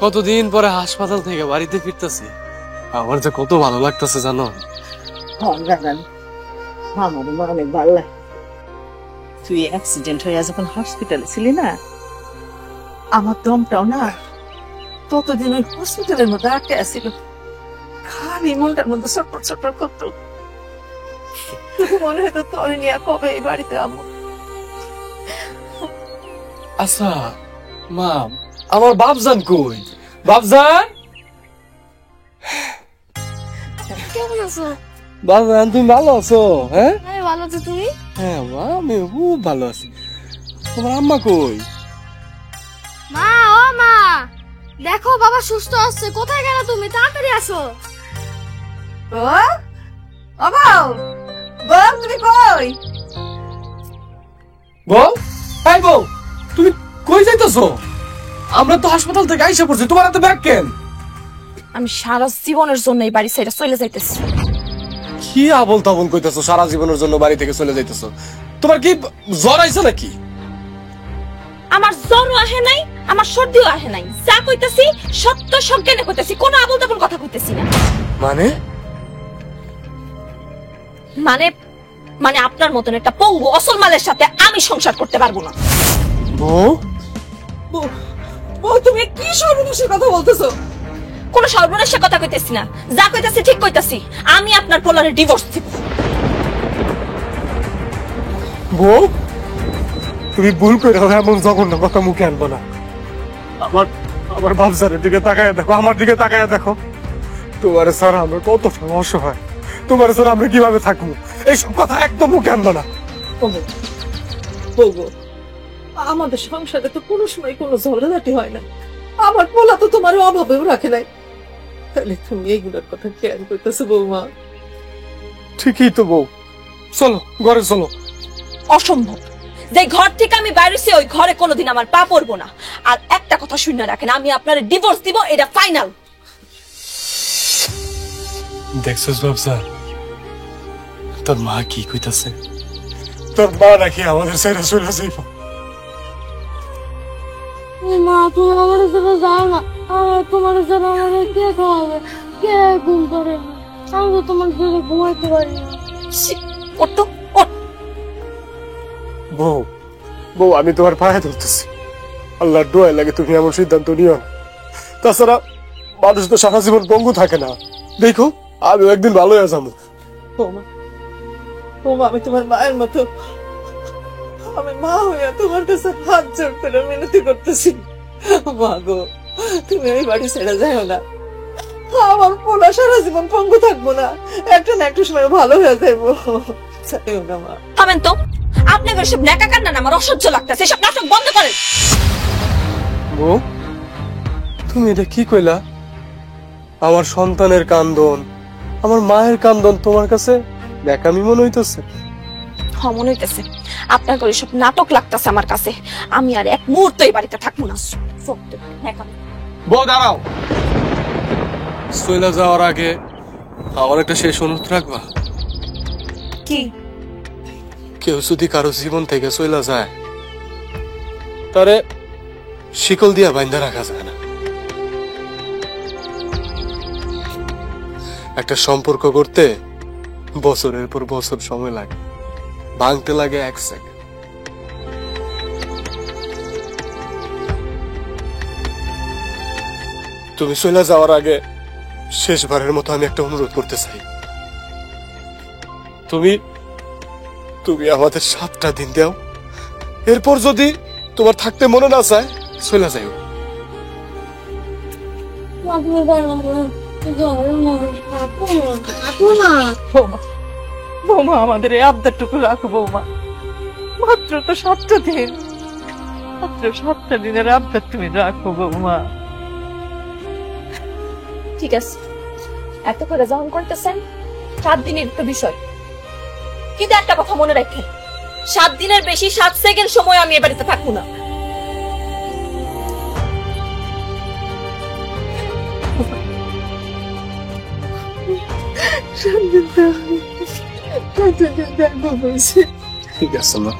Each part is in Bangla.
কতদিন পরে হাসপাতাল থেকে বাড়িতে ফিরতেছি, আমার যে কত ভালো লাগতেছে জানো। আমার অনেক ভালো লাগে। তুই অ্যাক্সিডেন্ট হয়ে যখন হসপিটালে ছিলি না, আমার দমটাও না ততদিন ওই হসপিটালের মধ্যে আটকে আসছিল, খালি মনটার মধ্যে চটপট চটপট করতো। মনে হতো তোর নিয়ে কবে এই বাড়িতে আমো। আচ্ছা মা, আমার বাপজান কই? বাপজান, কেমন আছো? বাপজান তুমি ভালো আছো? হ্যাঁ হ্যাঁ ভালো আছো তুমি? হ্যাঁ মা, আমি খুব ভালো আছি। তোমার আম্মা কই? মা, ও মা, দেখো বাবা সুস্থ আছে। কোথায় গেল তুমি? তাড়াতাড়ি আসো। তুমি কই? বউ, এই বউ, তুমি কই যাইতেছো? আমরা তো হাসপাতাল থেকে আইসা পড়ছি, তোমার এত ব্যাগ কেন? আমি সারা জীবনের জন্য এই বাড়ি ছেড়ে চলে যাইতেছি। কি আবল তাবল কইতেছো? সারা জীবনের জন্য বাড়ি থেকে চলে যাইতেছো? তোমার কি জ্বর আইছে নাকি? আমার জ্বরও আহে নাই, আমার সর্দিও আহে নাই। যা কইতাছি সত্য সজ্ঞানে কইতাছি, কোনো আবল তাবল কথা কইতাছি না। মানে মানে মানে আপনার মতন একটা পঙ্গু অসলমালের সাথে আমি সংসার করতে পারবো না। বউ, তুমি কি সর্বনাশের কথা বলতেছো? কোনো সর্বনাশের কথা কইতেছি না, যা কইতাছি ঠিক কইতাছি। আমি আপনার পোলারে ডিভোর্স দিব। বউ, তুমি ভুল করে এমন জঘন্য কথা মুখে আনবো না। আমার বাপজানের দিকে তাকায় দেখো, আমার দিকে তাকায় দেখো। তোমার স্যার আমরা কত অসহায়, তোমার স্যার আমরা কিভাবে থাকবো? এইসব কথা একদম মুখে আনবো না। আমাদের সংসারে তো কোনো সময় কোনো ঝগড়াঝাটি হয় না। আমার পোলা তো তোমার অভাবেও রাখে নাই, তাহলে তুমি এইগুলোর কথা কেন করতেছো বৌমা? ঠিকই তো বউ, চলো ঘরে চলো। অসম্ভব। যে ঘর থেকে আমি বাইরেছি ওই ঘরে কোনোদিন আমার পা পড়বো না। আর একটা কথা শুনে রাখেন, আমি আপনার ডিভোর্স দিব, এটা ফাইনাল। দেখছিস বাবসা, তোর মা কি কইতাছে? তোর মা নাকি আমাদের ছেড়ে চলে যাইব। মা, তুমি আমাদের সাথে যাও না। তোমার সাথে আমাদের কে খাওয়াবে, কে ঘুম করে? আমি তো তোমার সাথে ঘুমাইতে পারি না। বউ, বউ, আমি তোমার পায়ে ধরতেছি, আল্লাহর দোয়ায় লাগে তুমি এমন সিদ্ধান্ত নিও না। তাছাড়া মানুষ তো সারা জীবন পঙ্গু থাকে না। দেখো আমিও একদিন ভালো হয়ে যাবো। বৌমা, আমি তোমার মায়ের মতো, আমি মা হইয়া তোমার কাছে হাত জোড় করে মিনতি করতেছি। মা গো, তুমি ওই বাড়ি ছেড়ে যাও না। আমার পোলা সারা জীবন পঙ্গু থাকবো না, একটা না একটা সময় ভালো হয়ে যাইবো। যাইও না মা। থামেন তো, আপনাদের সব নেকা কান্না না আমার অসহ্য লাগতেছে। সব নাটক বন্ধ করেন। বউ, তুমি এটা কি কইলা? আমার সন্তানের কান্দন, আমার মায়ের কান্দন তোমার কাছে দেখামি মনে হইতেছে? মনে হইতেছে আপনার করে সব নাটক লাগতেছে আমার কাছে। আমি আর এক মুহূর্ত এই বাড়িতে থাকবো না। বউ দাঁড়াও, চলে যাওয়ার আগে আমার একটা শেষ অনুরোধ রাখবা। কি? কেউ যদি কারো জীবন থেকে চলে যায়, তারে শিকল দিয়া বাইন্ধা রাখা যায় না। একটা সম্পর্ক করতে বছরের পর বছর সময় লাগে, ভাঙতে লাগে 1 সেকেন্ড। তুমি চলে যাওয়ার আগে শেষবারের মতো আমি একটা অনুরোধ করতে চাই। তুমি তুমি আমাদের 7টা দিন দাও, এরপর যদি তোমার থাকতে মনে না চায় চলে যাইও। বৌমা, আমাদের এই আবদারটুকু রাখো বৌমা। মাত্র তো 7টা দিন, মাত্র 7টা দিনের আবদার তুমি রাখো বৌমা। ঠিক আছে, এত করে যখন করতেছেন 7 দিনের তো বিষয়, কিন্তু একটা কথা মনে রাখেন, 7 দিনের বেশি 7 সেকেন্ড সময় আমি এ বাড়িতে থাকবো না। ঠিক আছে মা।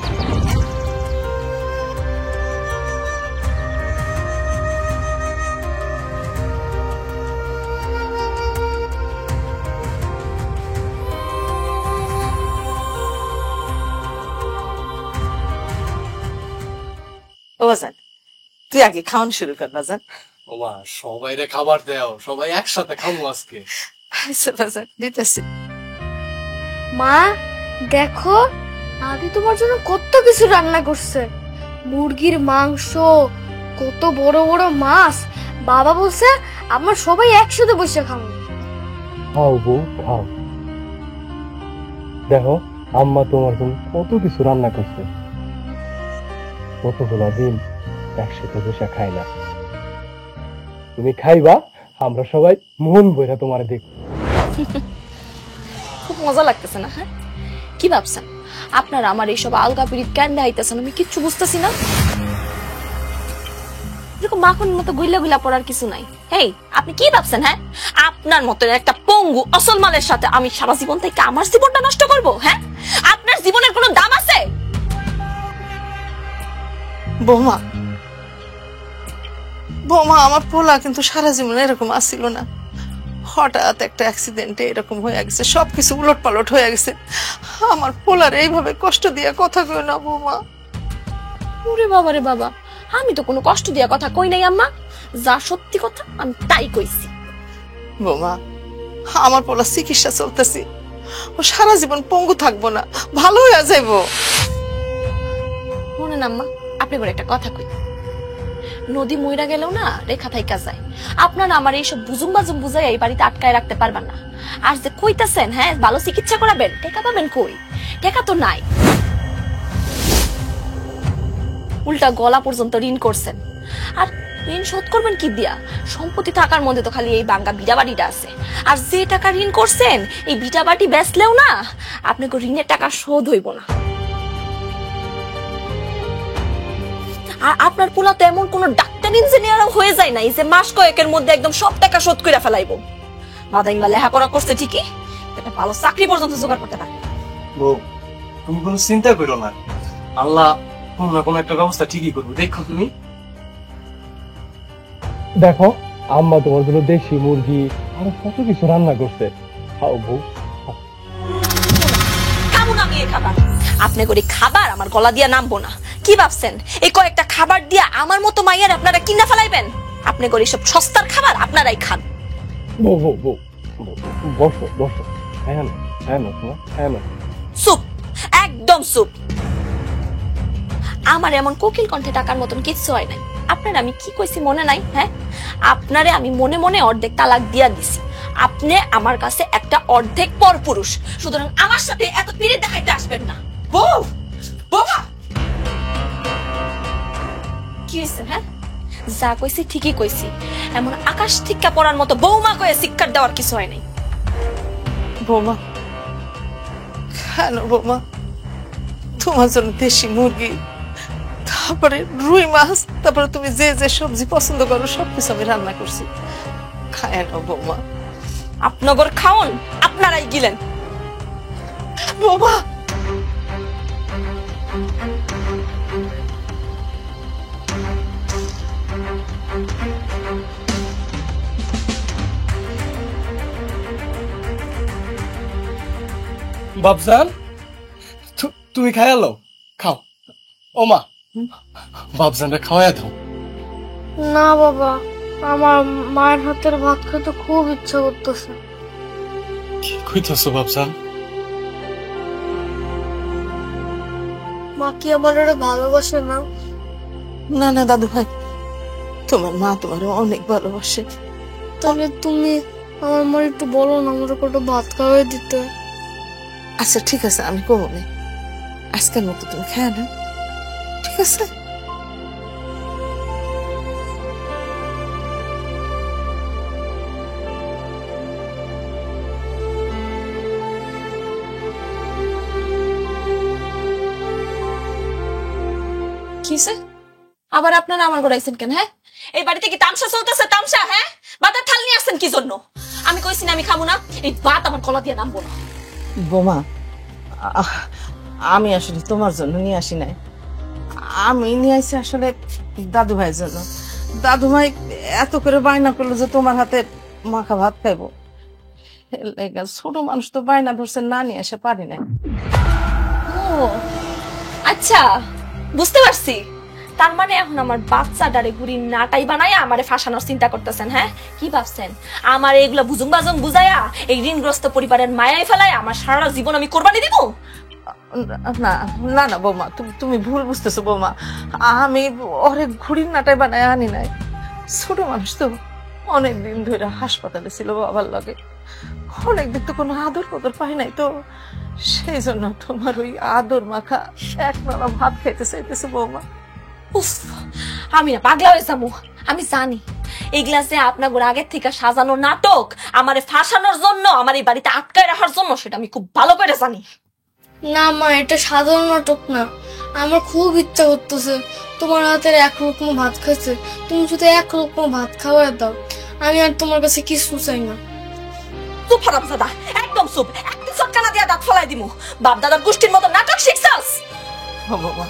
বাজান তুই আগে খাওয়ান শুরু কর বাজান। ওমা সবাই রে খাবার দাও, সবাই একসাথে খাবো আজকে। আচ্ছা বাজান দিতেছি। মা দেখো, আদি তোমার জন্য কত কিছু রান্না করছে, মুরগির মাংস, কত বড় বড় মাছ। বাবা বলছে আমরা সবাই একসাথে বসে খাবো। খাও বউ খাও, দেখো আম্মা তোমার জন্য কত কিছু রান্না করছে, কতগুলা দিন একসাথে বসে খাই না। তুমি খাইবা, আমরা সবাই মন বইরা তোমার দেখ। খুব মজা লাগতেছে না? হ্যাঁ, কি ভাবছেন আপনারা আমার এইসব আলগা পিড়িত কেন দেখাইতেছেন? আমি কিচ্ছু বুঝতেছি না। এরকম মাখনের মতো গুইলা গুইলা পড়ার কিছু নাই। হেই, আপনি কি ভাবছেন? হ্যাঁ, আপনার মতো একটা পঙ্গু অসল মালের সাথে আমি সারা জীবন থেকে আমার জীবনটা নষ্ট করব? হ্যাঁ, আপনার জীবনের কোনো দাম আছে? বৌমা বৌমা আমার পোলা কিন্তু সারা জীবন এরকম আসছিল না, হঠাৎ একটা অ্যাক্সিডেন্টে এরকম হয়ে গেছে, সবকিছু উলট পালট হয়ে গেছে। আমার পোলার এইভাবে কষ্ট দিয়ে কথা কই না বৌমা। ওরে বাবা রে বাবা, আমি তো কোনো কষ্ট দিয়া কথা কই নাই আম্মা, যা সত্যি কথা আমি তাই কইছি। বৌমা আমার পোলা চিকিৎসা চলতেছি, ও সারা জীবন পঙ্গু থাকবো না, ভালো হয়ে যাইবো। মনে না আম্মা, আপনি বলে একটা কথা কই, নদী মইরা গেলেও না রেখা থাইকা যায়। আপনারা আমার এইসব বুজুম বাজুম বুঝাই এই বাড়িতে আটকায় রাখতে পারবেন না। আর যে কইতাছেন হ্যাঁ ভালো চিকিৎসা করাবেন, টাকা পাবেন কই? টাকা তো নাই, উল্টা গলা পর্যন্ত ঋণ করছেন। আর ঋণ শোধ করবেন কি দিয়া? সম্পত্তি থাকার মধ্যে তো খালি এই বাঙ্গা ভিটা বাড়িটা আছে। আর যে টাকা ঋণ করছেন এই ভিটা বাড়ি বেচলেও না আপনাকে ঋণের টাকা শোধ হইব না। আর আপনার পোলা তো এমন কোন ডাক্তার ইঞ্জিনিয়ারও হয়ে যায় নাই যে মাস কয়েকের মধ্যে একদম সব টাকা শোধ করে ফেলাইবো। মাদাইমা লেখাপড়া করছে ঠিকই, একটা ভালো চাকরি পর্যন্ত জোগাড় করতে পারে। বউ তুমি কোনো চিন্তা করো না, আল্লাহ কোন না কোন একটা ব্যবস্থা ঠিকই করবো, দেখো তুমি। দেখো আম্মা তোমার জন্য দেশি মুরগি আর কত কিছু রান্না করছে, খাও বউ। খাবো না আমি এই খাবার, আপনি করে খাবার আমার গলা দিয়া নামবো না। কি ভাবছেন এই কয়েকটা খাবার দিয়া আমার মতো মাইয়ার আপনারা কিনা ফেলাইবেন? আপনি করে সব সস্তার খাবার আপনারাই খান। বউ বউ বউ বসো বসো, হ্যাঁ না হ্যাঁ না তোমার হ্যাঁ না। চুপ, একদম চুপ। আমার এমন কোকিল কণ্ঠে টাকার মতন কিচ্ছু হয় নাই। আপনার আমি কি কইছি মনে নাই? হ্যাঁ, আপনারে আমি মনে মনে অর্ধেক তালাক দিয়া দিছি। আপনি আমার কাছে একটা অর্ধেক পরপুরুষ, সুতরাং আমার সাথে এত পিড়ে দেখাইতে আসবেন না। বউ বাবা কি হয়েছে? হ্যাঁ, যা কইছি ঠিকই কইছি। এমন আকাশ ঠিক্কা পড়ার মতো বৌমা কয়ে শিক্ষার দেওয়ার কিছু হয় নাই। বৌমা কেন বৌমা, তোমার জন্য দেশি মুরগি, তারপরে রুই মাছ, তারপরে তুমি যে যে সবজি পছন্দ করো সবকিছু আমি রান্না করছি, খায় না বৌমা। আপনাগর খাওন আপনারাই গিলেন। বৌমা বাবজান তুমি খাইয়ালো, খাও। ও মা, বাবজানটা খাওয়াইয়া দাও। না বাবা, আমার মায়ের হাতের ভাত খেতে খুব ইচ্ছা করতেছে। কি কইতাছো বাবজান? মা কি আমার এটা ভালোবাসে না? না না দাদু ভাই, তোমার মা তোমার অনেক ভালোবাসে। তাহলে তুমি আমার মার একটু বলো না আমার কটা ভাত খাওয়াই দিতে। আচ্ছা ঠিক আছে, আমি কমো না, আজকের মতো তুমি খায় না, ঠিক আছে? কিসে আবার আপনারা আমার গোড়াইছেন কেন? হ্যাঁ, এই বাড়িতে কি তামসা চলতেছে? তামসা? হ্যাঁ, ভাতের থাল নিয়ে আসছেন কি জন্য? আমি কইছি না আমি খাবো না, এই ভাত আমার গলা দিয়ে নামবো না। বোমা আমি আসলে তোমার জন্য নিয়ে আসি নাই, আমি নিয়ে আসি আসলে দাদু ভাইয়ের জন্য। দাদু ভাই এত করে বায়না করলো যে তোমার হাতে মাখা ভাত খাইবো, ছোট মানুষ তো বায়না ধরছে, না নিয়ে এসে পারি না। ও আচ্ছা, বুঝতে পারছি। তার মানে এখন আমার বাচ্চাটারে গুড়ি নাটাই বানায় আমারে ফাঁসানোর চিন্তা করতেছেন? হ্যাঁ, কি ভাবছেন আমার এগুলা বুজুং বাজুং বুঝায়া এই ঋণগ্রস্ত পরিবারের মায়ায় ফেলায় আমার সারা জীবন আমি কোরবানি দিব? না না না বৌমা, তুমি ভুল বুঝতেছো বৌমা। আমি ওরে ঘুড়ির নাটায় বানায় আনি নাই। ছোট মানুষ তো, অনেকদিন ধরে হাসপাতালে ছিল বাবার লগে, অনেকদিন তো কোনো আদর কদর পাই নাই, তো সেই জন্য তোমার ওই আদর মাখা এক নালা ভাত খাইতে চাইতেছে বৌমা। উফ, আমি না পাগলা হয়ে যাবো। আমি জানি এইগুলা যে আপনার আগের থেকে সাজানো নাটক, আমারে ফাঁসানোর জন্য, আমার এই বাড়িতে আটকায় রাখার জন্য, সেটা আমি খুব ভালো করে জানি। না মা, এটা সাধারণ নাটক না। আমার খুব ইচ্ছা করতেছে তোমার হাতের এক রকম ভাত খাইছে, তুমি শুধু এক রকম ভাত খাওয়াই দাও, আমি আর তোমার কাছে কিছু চাই না। চুপ হারামজাদা, একদম চুপ। একটা চটকানা দিয়া দাঁত ফলাই দিমু। বাপ দাদার গোষ্ঠীর মতো নাটক শিখছাস? বৌমা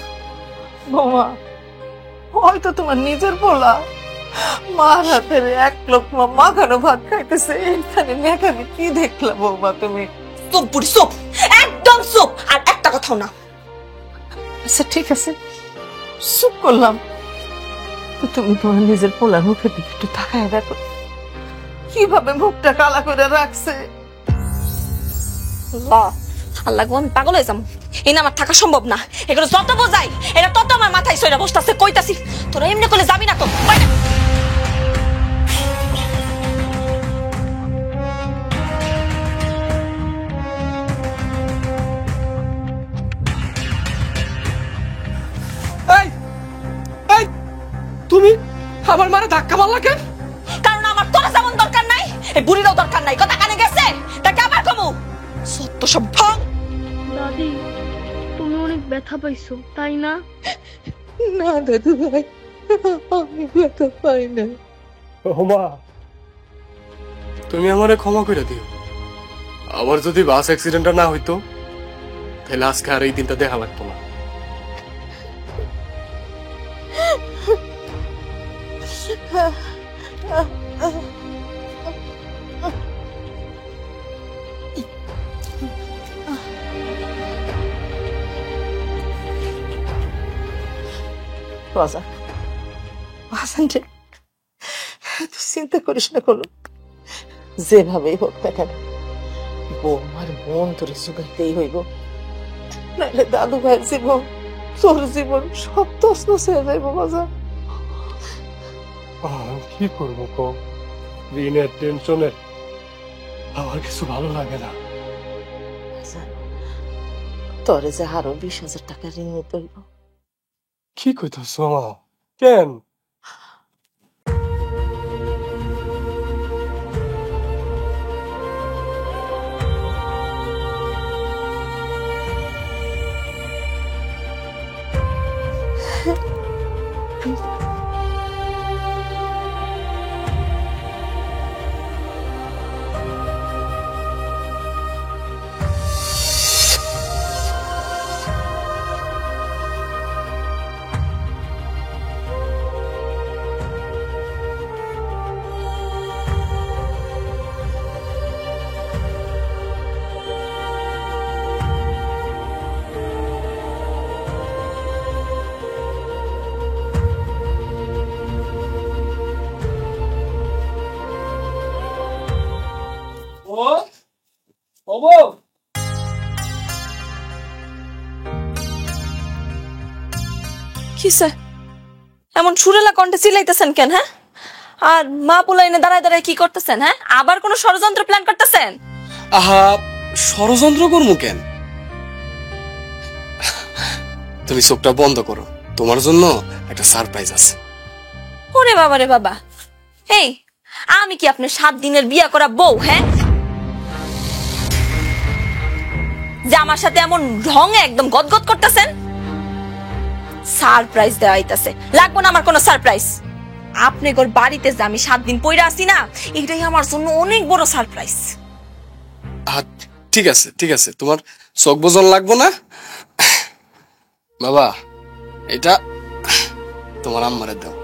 বৌমা, হয়তো তোমার নিজের পোলা মার হাতের এক লোকমা মাখানো ভাত খাইতেছে, এইখানে মেঘামি কি দেখলা বৌমা তুমি? চুপ বুড়ি চুপ, একদম চুপ, আর একটা কথাও না। আচ্ছা ঠিক আছে, চুপ করলাম। তো তুমি তোমার নিজের পোলার মুখের দিকে একটু তাকায় দেখো, কিভাবে মুখটা কালা করে রাখছে। আল্লাহ গো, আমি পাগল হয়ে যাবো। এই না আমার থাকা সম্ভব না। এগুলো যত বোঝাই এটা তত আমার মাথায় সইরা বসতাছে। কইতাছি তোরা এমনি করলে যাবি না তো। এই এই তুমি আমার মারে ধাক্কা মারলা কেন? কারণ আমার তোরা যেমন দরকার নাই, এই বুড়িরও দরকার নাই। কথা কানে গেছে? তাকে আবার কমু সত্য সব ভাঙ। দাদি, তুমি অনেক ব্যথা পাইছো তাই না? না দাদু ভাই, আমি ব্যথা পাই না। ওমা, তুমি আমারে ক্ষমা করে দিও। আবার যদি বাস অ্যাক্সিডেন্টটা না হইতো, তাহলে আজকে আর এই দিনটা দেখা লাগতো না। বাজান, বাজান রে, তুই চিন্তা করিস না কোনো, যেভাবেই হোক না কেন বৌমার মন তোর জোগাইতেই হইব, নাহলে দাদু ভাইয়ের জীবন, তোর জীবন সব তছনছ হয়ে যাইব বাজান। কি করবো কম, ঋণের টেনশনে আমার কিছু ভালো লাগে না। বাজান, তোরে যে আরো 20,000 টাকা ঋণ নিতে হইব। কি কইতাছ মা? কেন? কিসে এমন সুরেলা কণ্ঠে চিল্লাইতেছেন কেন? হ্যাঁ, আর মা পোলা এনে দাঁড়ায় দাঁড়ায় কি করতেছেন? হ্যাঁ, আবার কোনো ষড়যন্ত্র প্ল্যান করতেছেন? আহা, ষড়যন্ত্র করবো কেন? তুমি চোখটা বন্ধ করো, তোমার জন্য একটা সারপ্রাইজ আছে। ওরে বাবা রে বাবা, এই আমি কি আপনার 7 দিনের বিয়া করা বউ? হ্যাঁ, যে আমার সাথে এমন ঢঙে একদম গদগদ করতেছেন। সারপ্রাইজ দেওয়া হইতাছে, লাগবো না আমার কোনো সারপ্রাইজ। আপনি গোর বাড়িতে যে আমি 7 দিন পইরা আছি না, এটাই আমার জন্য অনেক বড় সারপ্রাইজ। ঠিক আছে ঠিক আছে, তোমার চোখ বোঝন লাগবো না। বাবা, এটা তোমার আম্মারে দাও।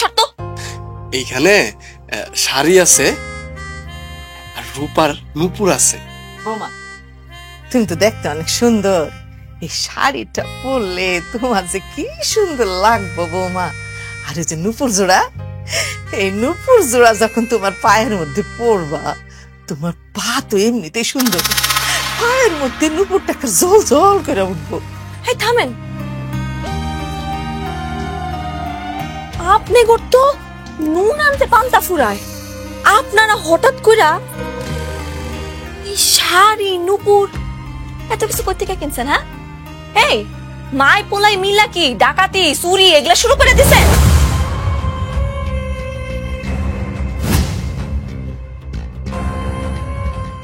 শর্ত, এইখানে শাড়ি আছে আর রূপার নুপুর আছে। বৌমা, তুমি তো দেখতে অনেক সুন্দর, এই শাড়িটা পরলে তোমার যে কি সুন্দর লাগবে বৌমা। আর এই যে নুপুর জোড়া, এই নুপুর জোড়া যখন তোমার পায়ের মধ্যে পড়বা, তোমার পা তো এমনিতেই সুন্দর, পায়ের মধ্যে নুপুরটাকে জল জল করে উঠবো। এই থামেন, আপনি করতো নুন আনতে পান্তা ফুরায়, আপনারা হঠাৎ কইরা এই শাড়ি নুপুর এত কিছু করতে কে কিনছেন? হ্যাঁ, এই মাই পোলাই মিলা কি ডাকাতি চুরি এগুলা শুরু করে দিছেন?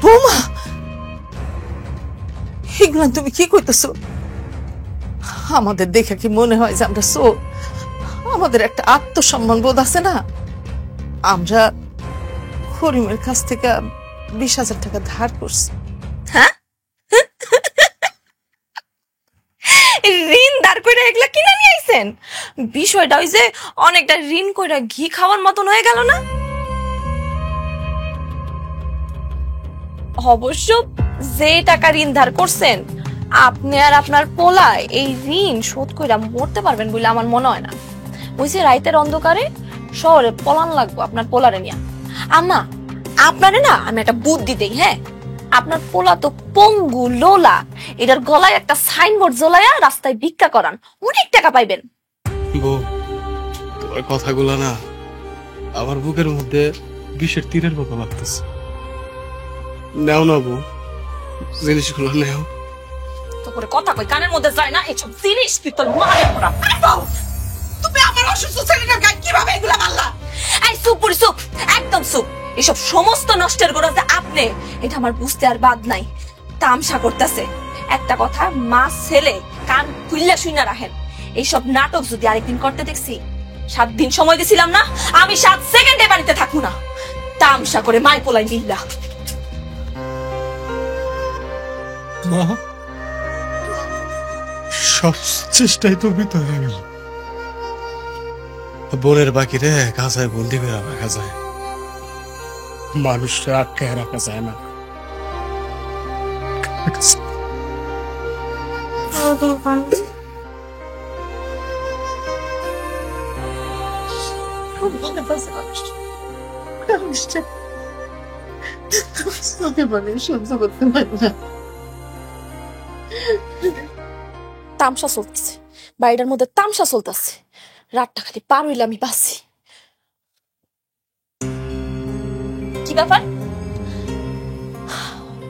বৌমা, এগুলা তুমি কি কইতেছো? আমাদের দেখে কি মনে হয় যে আমরা চোর? আমাদের একটা আত্মসম্মান বোধ আছে না? আমরা করিমের কাছ থেকে 20,000 টাকা ধার করছি। হ্যাঁ, ঋণ দাঁড় কইরা এগুলা কিনা নিয়ে আইছেন? বিষয়টা ওই যে অনেকটা ঋণ কইরা ঘি খাওয়ার মতন হয়ে গেল না? অবশ্য যে টাকা ঋণ ধার করছেন আপনি আর আপনার পোলা এই ঋণ শোধ কইরা মরতে পারবেন বলে আমার মনে হয় না। ওই যে রাইতের অন্ধকারে শহরে পলান লাগবো আপনার পোলারে নিয়ে। আম্মা, আপনারে না আমি একটা বুদ্ধি দেই। হ্যাঁ, আপনার পোলা তো পঙ্গু লোলা, এটার গলায় একটা সাইনবোর্ড জ্বলায়া রাস্তায় ভিক্ষা করান, অনেক টাকা পাইবেন। বউ, তোমার কথাগুলো না আমার বুকের মধ্যে বিষের তীরের মতো লাগতেছে। নেও না বউ, জিনিসগুলো নেও। তো করে কথা কই কানের মধ্যে যায় না, এইসব জিনিস তুই তোর মারে পড়া। তুমি আমার অসুস্থ ছেলেটার গায়ে কিভাবে এগুলা মারলা? এই চুপ পুরি চুপ, একদম চুপ। এসব সমস্ত নষ্টের গোড়া যে আপনি, এটা আমার বুঝতে আর বাদ নাই। তামসা করতেছে। একটা কথা মা ছেলে কান খুললা শুইনা রাখেন, এইসব নাটক যদি আরেকদিন করতে দেখছি, 7 দিন সময় দিছিলাম না, আমি 7 সেকেন্ডে বাড়িতে থাকবো না। তামসা করে মাই পোলাই মিল্লা। মা, সব চেষ্টাই তো বৃথা হয়ে গেল। বোনের বাকি রে কাঁচায় বন্দি করে রাখা যায়, মানুষটা আটকায় রাখা যায় না। সহ্য করতে পারি না। তামসা চলতেছে, বাড়িটার মধ্যে তামসা চলতেছে। রাতটা খালি পার হইলে আমি বাঁচি। কি ব্যাপার?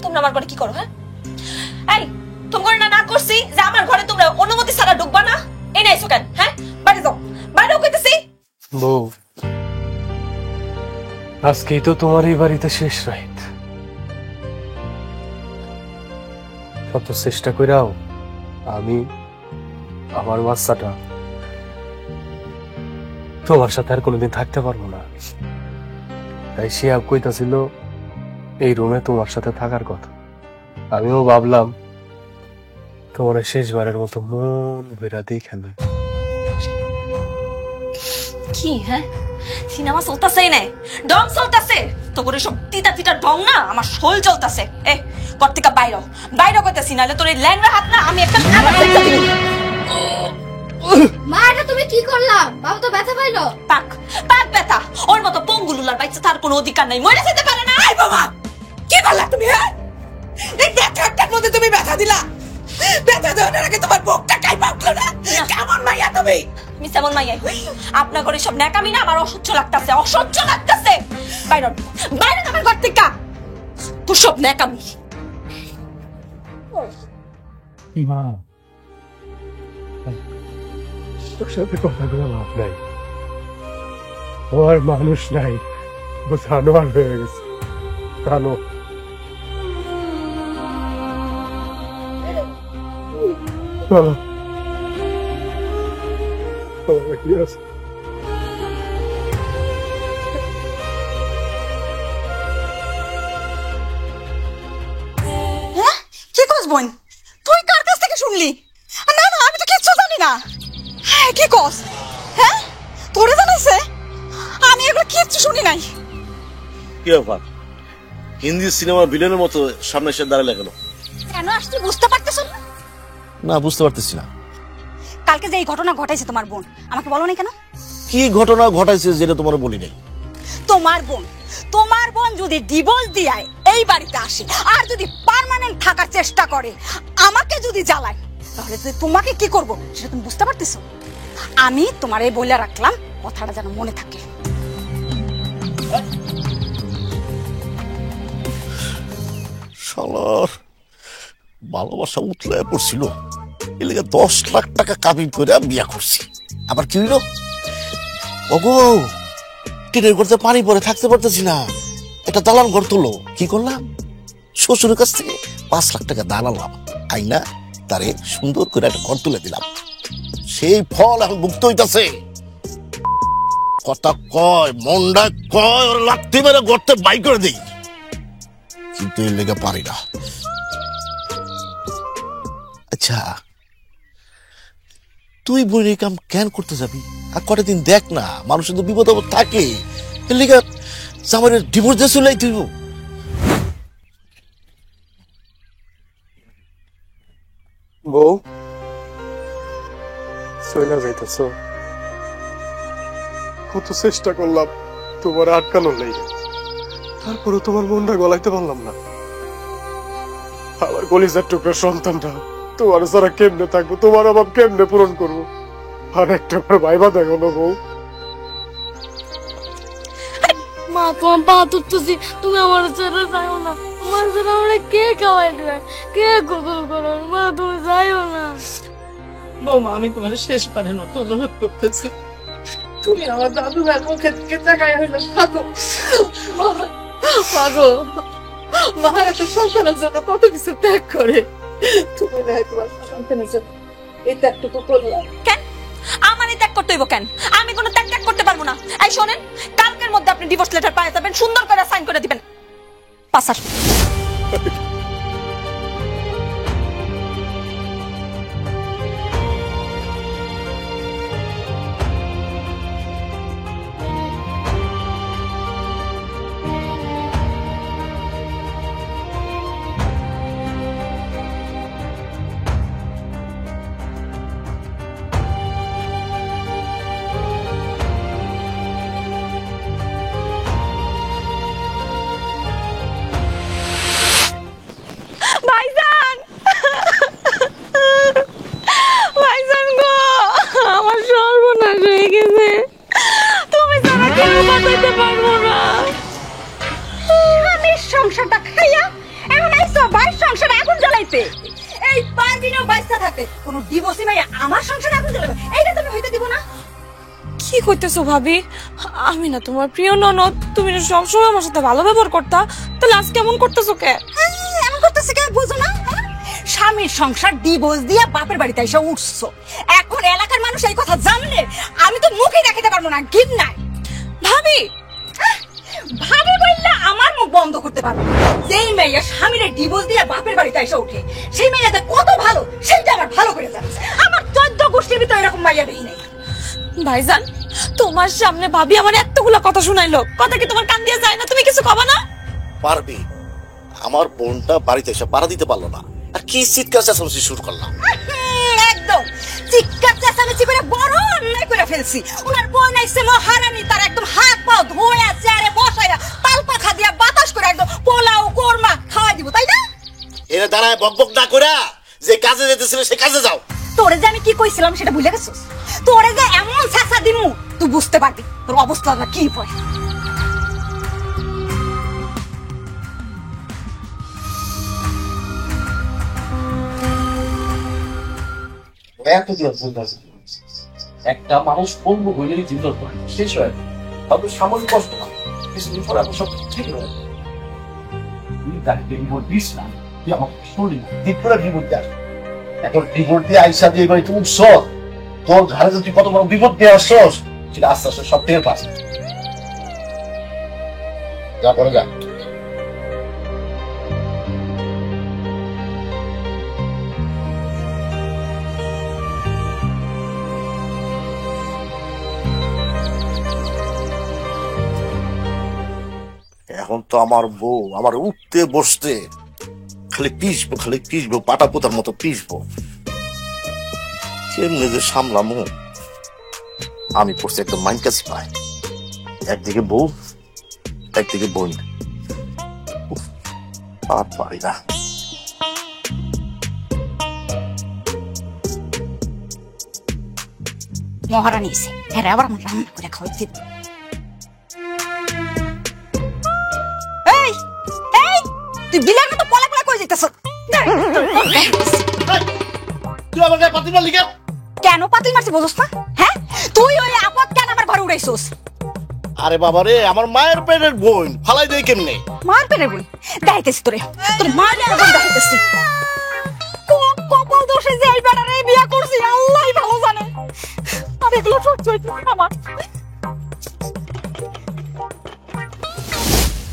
তোমরা আমার ঘরে কি করো? হ্যাঁ, এই তোমার না করছি যে আমার ঘরে তোমরা অনুমতি ছাড়া ঢুকবা না, এই নাইছো কেন? হ্যাঁ, বাইরে যাও, বাইরেও কইতেছি। বউ, আজকেই তো তোমার এই বাড়িতে শেষ রাত। কত চেষ্টা কইরাও আমি আমার বাচ্চাটা তোমার সাথে আর কোনোদিন থাকতে পারবো না। তাই শিয়াব কইতাছিল এই রুমে তোমার সাথে থাকার কথা। আমিও ভাবলাম তোমার শেষবারের মতো মন ভেরা দেখে না। কি? হ্যাঁ, সিনেমা চলতেছে না, ডং চলতেছে। তো করে সব তিতা তিতা ডং না আমার শোল চলতেছে। এ কর্তিকা বাইরে বাইরে কইতেছি, নাহলে তোর এই ল্যাংড়া হাত না আমি একটা মা, এটা তুমি কি করলা? বাবা তো ব্যথা পাইলো। পাক পাক ব্যথা, ওর মতো পঙ্গুলুলার বাইচে তার কোনো অধিকার নাই, মরে যেতে পারে না। আই বাবা, কি বললা তুমি? হ্যাঁ, এই ব্যথাটার মধ্যে তুমি ব্যথা দিলা। ব্যথা দেওয়ার আগে তোমার বুকটা কাইপা উঠলো না? কেমন মাইয়া তুমি? আমি যেমন মাইয়াই হই, আপনার ঘরে সব ন্যাকামি না আমার অসহ্য লাগতেছে, অসহ্য লাগতেছে। বাইরে বাইরে আমার ঘর থেকে, তোর সব ন্যাকামি। মা, তোর সাথে কথা বলে লাভ নাই। ও আর মানুষ নাই, ও জানোয়ার হয়ে গেছে। জানো, চলো কি আছে? কি কস বোন? তুই কার কাছ থেকে শুনলি? না না, আমি তো কিচ্ছু জানি না। হ্যাঁ, কি কস? হ্যাঁ, তোরে জানাইছে? আমি এগুলো কিচ্ছু শুনি নাই। কি ব্যাপার? হিন্দি সিনেমার ভিলেনের মতো সামনে এসে দাঁড়ালে কেন? কেন আসতে বুঝতে পারতেছ না? না, বুঝতে পারতেছি না। কালকে যে এই ঘটনা ঘটাইছে তোমার বোন, আমাকে বলো না কেন? কি ঘটনা ঘটাইছে যেটা তোমার বলি নাই? তোমার বোন যদি ডিভোর্স দিয়ে এই বাড়িতে আসে আর যদি পার্মানেন্ট থাকার চেষ্টা করে, আমাকে যদি জ্বালায়, তাহলে যে তোমাকে কি করব সেটা তুমি বুঝতে পারতেছো? আমি তোমার এই বলে রাখলাম, কথাটা যেন মনে থাকে। শালার ভালোবাসা উতলে পড়ছিল, এলাকা 10 লাখ টাকা কাবিন করে বিয়া করছি। আবার কি হইল? ওগো, টিনের ঘরতে পানি পরে থাকতে পারতেছি না, একটা দালান ঘর তুলো। কি করলাম? শ্বশুরের কাছ থেকে 5 লাখ টাকা দান আনলাম, আইনা তারে সুন্দর করে একটা ঘর তুলে দিলাম। সেই ফল এখন ভুক্ত হইতাছে। কথা কয়, মনটা কয়, ওর লাঠি মেরে গর্তে বাই করে দিই, কিন্তু এর লেগে পারি না। আচ্ছা, তুই বই এই কাম কেন করতে যাবি? আর কটা দিন দেখ না, মানুষের তো বিপদ আপদ থাকে, এর লেগে আমার ডিভোর্স দিয়ে চলে তুই। বউ চলে যাইতেছ? কত চেষ্টা করলাম তোমার আটকানোর নেই, তারপরে তোমার মনটা গলাইতে পারলাম না। আমার কলিজার টুকরা সন্তানটা তোমার ছাড়া কেমনে থাকবো, তোমার অভাব কেমনে পূরণ করবো? আর একটা ভাইবা দেখো না বউ। মা তোমার পা তুলতেছি, তুমি আমার ছেড়ে যাও না। আমার ছেড়ে আমরা কে খাওয়াই দেবে, কে গোসল করো? মা তুমি যাইও না। বৌমা, আমি তোমার শেষবারের মতো অনুরোধ করতেছি, তুমি আমার দাদু ভাইয়ের মুখের দিকে তাকায় হইলো থাকো। মাগো, মা একটা সংসারের জন্য কত কিছু ত্যাগ করে, তুমি না তোমার সন্তানের জন্য এই ত্যাগটুকু করলাম। কেন আমার এই ত্যাগ করতে হইব? কেন আমি কোনো ত্যাগ করতে পারবো না? এই শোনেন, কালকের মধ্যে আপনি ডিভোর্স লেটার পাঠিয়ে যাবেন, সুন্দর করে সাইন করে দিবেন। পাসার ভাইজান, ভাইজান গো, আমার সর্বনাশ হয়ে গেছে। তুমি ছাড়া কেউ বাঁচাইতে পারবো না। আমি সংসারটা খাইয়া এখন আইসো বাড়ির সংসারে আগুন জ্বালাইতে। এই 5 দিনও বাচ্চা থাকে কোনো ডিভোর্সি নাই আমার সংসারে আগুন জ্বালাবে, এইটা তুমি হইতে দিব না। কি কইতেছো ভাবি? আমি না তোমার প্রিয় ননদ, তুমি না সবসময় আমার সাথে ভালো ব্যবহার করতা, তাহলে আজ কেমন করতেছো কে? এমন করতেছে কে বুঝো না? স্বামীর সংসার ডিভোর্স দিয়া বাপের বাড়িতে এসে উঠছো, এখন এলাকার মানুষ এই কথা জানলে আমি তো মুখে দেখাতে পারবো না। গিন নাই ভাবি, ভাবি বললে আমার মুখ বন্ধ করতে পারবো। যেই মেয়ে স্বামীর ডিভোর্স দিয়ে বাপের বাড়িতে এসে ওঠে, সেই মেয়েটা কত ভালো সেটা আমার ভালো করে জানছে। আমার 14 গোষ্ঠীর ভিতরে এরকম মাইয়া বেই নেই। ভাইজান, তোমার সামনে ভাবি আমার এতগুলা কথা শুনাইলো, কথা কি তোমার কান দিয়ে যায় না? তুমি কিছু কবা না? পারবি? আমার বোনটা বাড়িতে এসে পাড়া দিতে পারলো না, আর কি চিৎকার চেঁচামেচি শুরু করলাম। একদম চিৎকার চেঁচামেচি করে বড় অন্যায় করে ফেলছি। ওনার বোন আইছে মহারানী, তার একদম হাত পা ধোয়া চেয়ারে বসাইয়া তাল পাখা দিয়া বাতাস করে একদম পোলাও কোরমা খাওয়াই দিব, তাই না? এনে দাঁড়ায় বকবক না করে যে কাজে যেতেছিল সে কাজে যাও। তোরে যে আমি কি কইছিলাম সেটা ভুলে গেছিস? তোরে যে এমন ছাছা দিমু তুই বুঝতে পারবি তোর অবস্থাটা কি হয়। একটা মানুষ পঙ্গু হইলেই জীবন করে শেষ হয়, তবে সাময়িক কষ্ট হয়, কিছুদিন পরে আপনার সব ঠিক হয়ে যাবে। তুই তাকে রিপোর্ট দিস না, তুই আমাকে শুনলি না, ঠিক করে রিপোর্ট দিয়ে আসবি। এখন রিপোর্ট দিয়ে আইসা দিয়ে এবারে তুই উঠছ, তোর ঘরে যে তুই কত বড় বিপদ দিয়ে আসছস সেটা আস্তে আস্তে সব টের পাস। যা করে যা। এখন তো আমার বউ আমার উঠতে বসতে খালি পিসবো, খালি পিসবো, পাটা পোতার মতো পিসবো। কেমনে যে সামলামো, আমি পড়ছি একদম মাইন্ড কাছে পাই। একদিকে বউ, একদিকে বোন, আর পারি না। মহারানী এসে হ্যাঁ আবার আমার রান্না করে খাওয়াইতে। এই এই তুই বিলের মতো পলা পলা কই যাইতাছ? তুই আমার গায়ে পাতি মারলি কেন? কেন পাতিল মারছি বুঝছ না? হ্যাঁ তুই ওই আপদ কেন আমার ঘরে উড়াইছস? আরে বাবা রে, আমার মায়ের পেটের বোন ফালাই দেয় কেমনে? মার পেরে বই দেখাইতেছি তোরে, তোর মার পেরে বই দেখাইতেছি। কপাল দোষে যে এই বেড়ারে বিয়া করছি আল্লাহই ভালো জানে। আর এগুলো সহ্য হইতে আমার।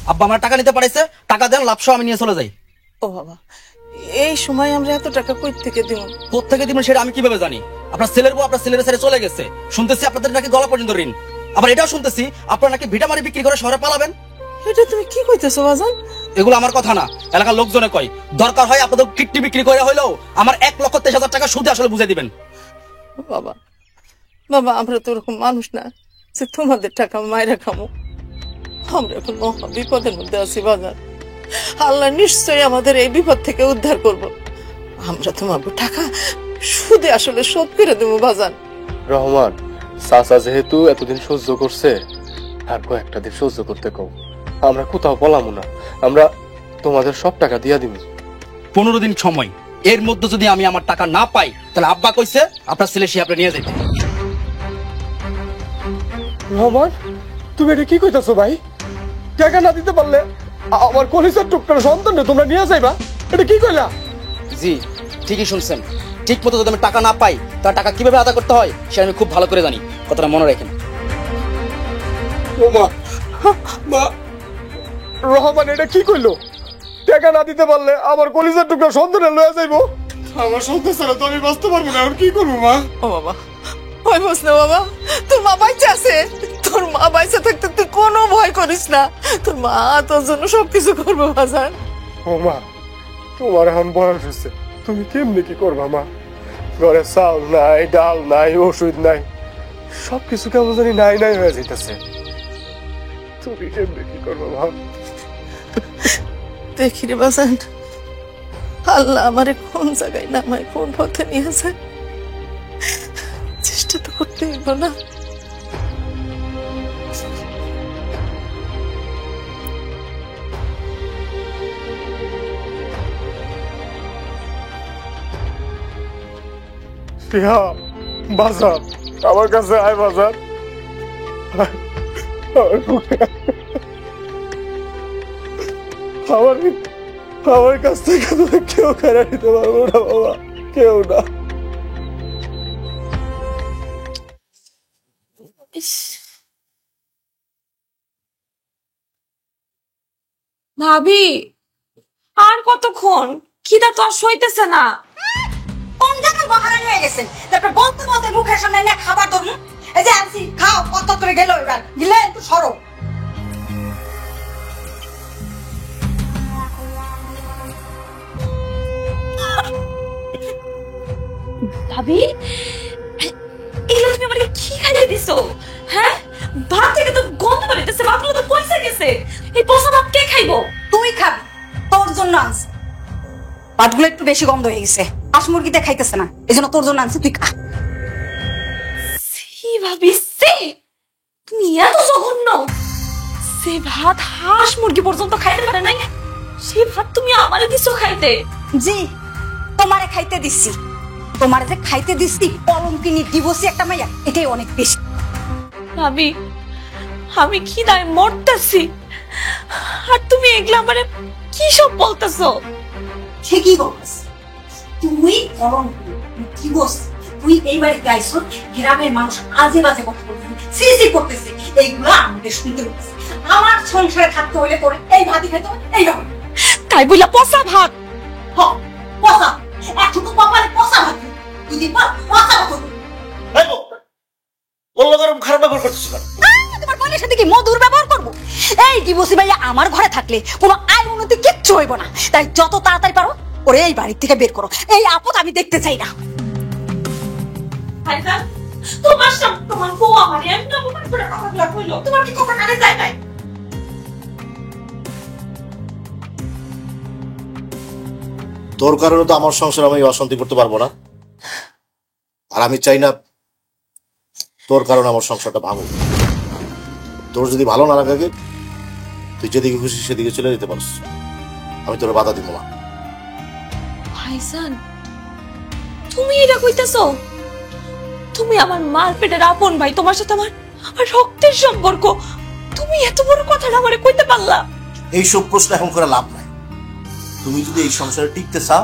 আব্বা আমার টাকা নিতে পারেছে, টাকা দেন, লাভ সহ আমি নিয়ে চলে যাই। ও বাবা, এই সময় আমরা এত টাকা কই থেকে দেব? কোত্থেকে দিবেন সেটা আমি কিভাবে জানি? আপনার ছেলের বউ আপনার ছেলের ছেড়ে চলে গেছে, শুনতেছি আপনাদের নাকি গলা পর্যন্ত ঋণ। আবার এটাও শুনতেছি আপনারা নাকি ভিটামারি বিক্রি করে শহরে পালাবেন। এটা তুমি কি কইতেছো বাজান? এগুলো আমার কথা না, এলাকার লোকজনে কয়। দরকার হয় আপনাদের কিডনি বিক্রি করে হইলেও আমার 1,23,000 টাকা সুদে আসলে বুঝে দিবেন। বাবা বাবা, আমরা তো ওরকম মানুষ না যে তোমাদের টাকা মায়েরা খামো। আমরা এখন মহা বিপদের মধ্যে আছি বাজার। আল্লাহ নিশ্চয়ই আমাদের এই বিপদ থেকে উদ্ধার করব। আমরা তোমার টাকা সুদে আসলে শোধ করে দেবো বাজান। রহমান, চাচা যেহেতু এতদিন সহ্য করছে, আর কয়েকটা দিন সহ্য করতে কও। আমরা কোথাও বলামু না, আমরা তোমাদের সব টাকা দিয়া দিব। 15 দিন সময়, এর মধ্যে যদি আমি আমার টাকা না পাই তাহলে আব্বা কইছে আপনার ছেলে সে আপনি নিয়ে যাইতে। রহমান, তুমি এটা কি কইতাছো ভাই? টাকা না দিতে পারলে আমার কলিজার টুকটার সন্তান তোমরা নিয়ে যাইবা? এটা কি কইলা? জি ঠিকই শুনছেন, ঠিক মতো যদি আমি টাকা না পাই তার টাকা কিভাবে আদা করতে হয় সেটা আমি খুব ভালো করে জানি, কথাটা মনে রাখেন। ও মা, মা, রহমান এটা কি কইলো? টাকা না দিতে পারলে আমার কলিজার টুকরা সন্তান লয়ে যাইবো? আমার সন্তান ছাড়া তো আমি বাঁচতে পারবো না, আর কি করবো মা? ও বাবা, ভয় বস না বাবা, তোর মা বাইচে আছে। তোর মা বাইচে থাকতে তুই কোনো ভয় করিস না, তোর মা তোর জন্য সবকিছু করবো বাজান। ও মা, তোমার এখন বয়স হচ্ছে, তুমি কেমনি কি করবা মা? ঘরে চাউল নাই, ডাল নাই, ওষুধ নাই, সবকিছু কেমন জানি নাই নাই হয়ে যাইতেছে। তুমি কেমনি কি করবা মা? দেখি রে বাজান, আল্লাহ আমারে কোন জায়গায় নামায় কোন পথে নিয়ে যায়, চেষ্টা তো করতে হইব না। বাজার আমার কাছে আয়, বাজার আমার কাছ থেকে তো কেউ কেড়ে নিতে পারবো না বাবা, কেউ না। ভাবি আর কতক্ষণ? খিদা তো আর সইতেছে না। কোন জায়গায় মহারানী হয়ে গেছেন? তারপর বলতে বলতে মুখের সামনে না খাবার ধরুন। এই যে আনছি খাও, কত করে গেল এবার গিলে একটু সরো। ভাবি এগুলো তুমি আমাকে কি খাইয়ে দিছো? হ্যাঁ, ভাত থেকে তো গন্ধ বেরোতেছে, ভাতগুলো তো পয়সা গেছে। এই পয়সা ভাত কে খাইবো? তুই খাবি, তোর জন্য আনছি। ভাতগুলো একটু বেশি গন্ধ হয়ে গেছে, হাঁস মুরগিতে খাইতেছে না, এই জন্য তোর জন্য আনছি, তুই খা। সি ভাবি সে, তুমি এত জঘন্য! সে ভাত হাঁস মুরগি পর্যন্ত খাইতে পারে নাই, সে ভাত তুমি আমারে দিছো খাইতে? জি, তোমারে খাইতে দিচ্ছি। তোমার যে খাইতে দিচ্ছি কলঙ্কিনী ডিভোর্সি একটা মাইয়া, এটাই অনেক বেশি। ভাবি আমি খিদায় মরতেছি, আর তুমি এগুলা আমারে কি সব বলতেছো? ঠিকই বলছিস, তুই কলঙ্কিনী ডিভোর্স। তুই এই বাড়িতে আইছো, গ্রামের মানুষ আজে বাজে কথা বলতেছে, সিসি করতেছে, এইগুলো আমাদের শুনতে হচ্ছে। আমার সংসারে থাকতে হলে তোর এই ভাতই খেতে হবে, এই হবে। তাই বইলা পচা ভাত? হ, পচা, এখন তো কপালে পচা ভাত, দুদিন পর পচা ভাত হবে। খারাপ ব্যবহার করতেছো কেন? তোমার বোনের সাথে কি মধুর ব্যবহার করবো? এই ডিভোর্সি ভাইয়া আমার ঘরে থাকলে কোনো আয় উন্নতি কিচ্ছু হইব না। তাই যত তাড়াতাড়ি পারো ওরে এই বাড়ির থেকে বের করো, এই আপদ আমি দেখতে চাই না। ভাইজান, তোমার সামনে তোমার বউ আমার এমন অপমান করে কথাগুলো কইলো, তোমার কি কথা কানে যায় নাই? তোর কারণে তো আমার সংসার আমি অশান্তি করতে পারবো না, আর আমি চাই না তোর কারণে আমার সংসারটা ভাঙুক। তোর যদি ভালো না লাগে তুই যেদিকে খুশি সেদিকে চলে যেতে পারিস, আমি তোর বাধা দিব না। ভাইজান, তুমি এটা কইতেছো? তুমি আমার মার পেটের আপন ভাই, তোমার সাথে আমার আমার রক্তের সম্পর্ক, তুমি এত বড় কথাটা আমারে কইতে পারলা? এইসব প্রশ্ন এখন করে লাভ নাই। তুমি যদি এই সংসারে টিকতে চাও,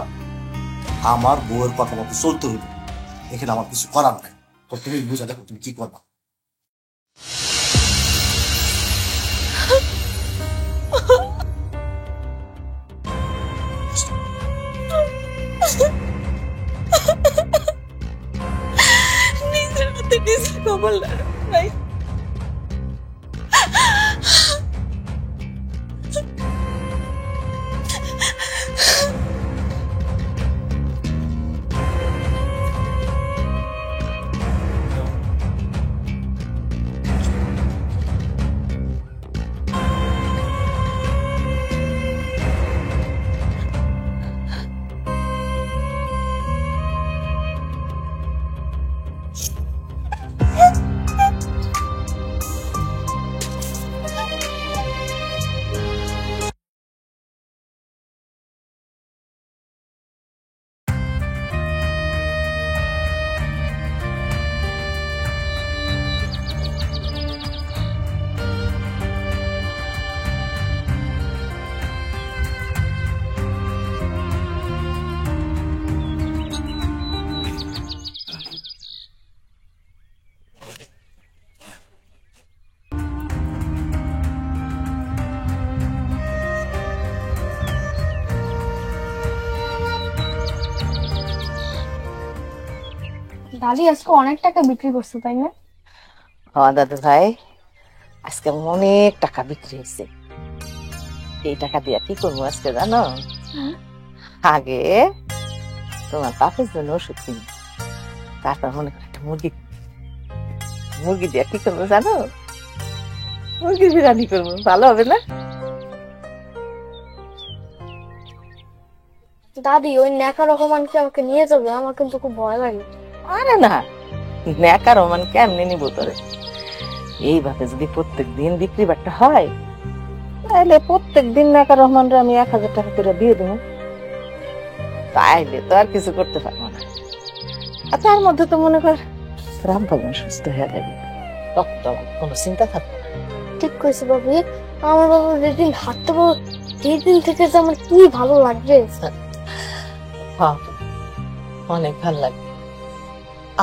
আমার বউয়ের কথা মতো চলতে হইবে। এখানে আমার কিছু করার নাই। তো তুমি বুঝা দেখো তুমি কি করবা। নিজের হাতে নিজের কবল নাড়ো ভাই। দাদি আজকে অনেক টাকা বিক্রি করছো তাই না? হ্যাঁ দাদু ভাই, আজকে অনেক টাকা বিক্রি হয়েছে। এই টাকা দিয়া কি করবো আজকে জানো? আগে তোমার বাপের জন্য ওষুধ কিনি, তারপর মনে করো একটা মুরগি দিয়া কি করবো জানো? মুরগির বিরিয়ানি করবো, ভালো হবে না? দাদি ওই নেকা রহমানকে আমাকে নিয়ে যাবে, আমার কিন্তু খুব ভয় লাগে। আরে না, নেকা রহমান কেমনে নিব তোরে? এইভাবে যদি প্রত্যেক দিন বিক্রি বাট্টা হয়, তাহলে প্রত্যেক দিন নেকা রহমানরে আমি 1000 টাকা করে দিয়ে দেবো। তাইলে তো আর কিছু করতে পারবো না। আর তার মধ্যে তো মনে কর রামবাগান সুস্থ হয়ে যাবে, তখন কোনো চিন্তা থাকবে না। ঠিক কইছে বাবু, আমার বাবা যেদিন হাঁটতে পারবো সেই দিন থেকে যে আমার কি ভালো লাগবে। হ্যাঁ, অনেক ভালো লাগবে।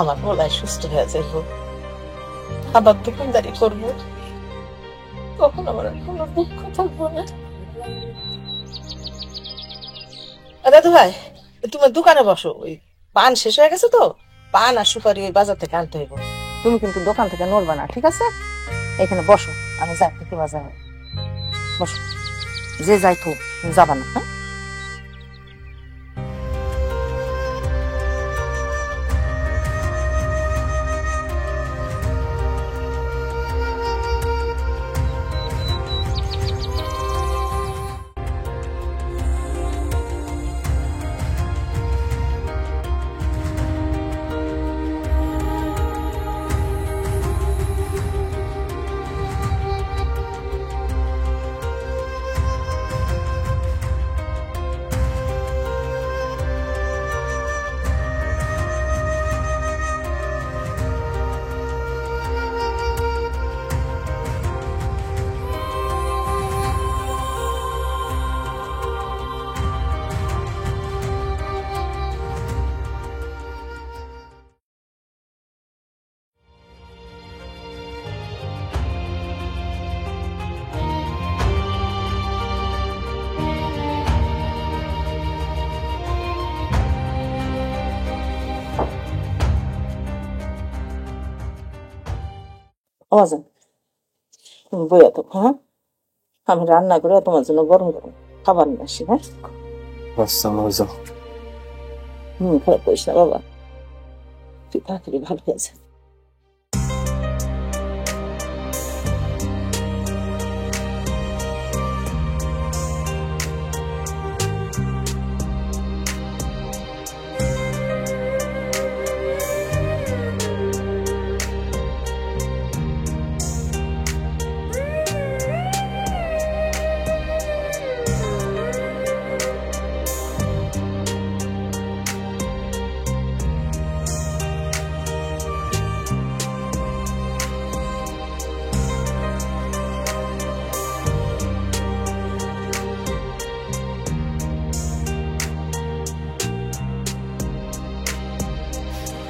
আমার গলায় সুস্থ হয়ে যাবো, আবার দোকানদারি করবো, তখন আমার আর কোনো দুঃখ থাকবো না। দাদু ভাই, তোমার দোকানে বসো, ওই পান শেষ হয়ে গেছে তো, পান আর সুপারি ওই বাজার থেকে আনতে হইব। তুমি কিন্তু দোকান থেকে নড়বা না, ঠিক আছে? এখানে বসো, আমি যাই থেকে বাজারে। বসো, যে যাই তো যাবা না। হ্যাঁ, অজান তুমি বইয়া তো। হ্যাঁ, আমি রান্না করে তোমার জন্য গরম গরম খাবার নিয়ে আসি। হ্যাঁ, আচ্ছা, আমার যাও। খারাপ করিস না বাবা। তুই তাড়াতাড়ি ভালো হয়ে যা।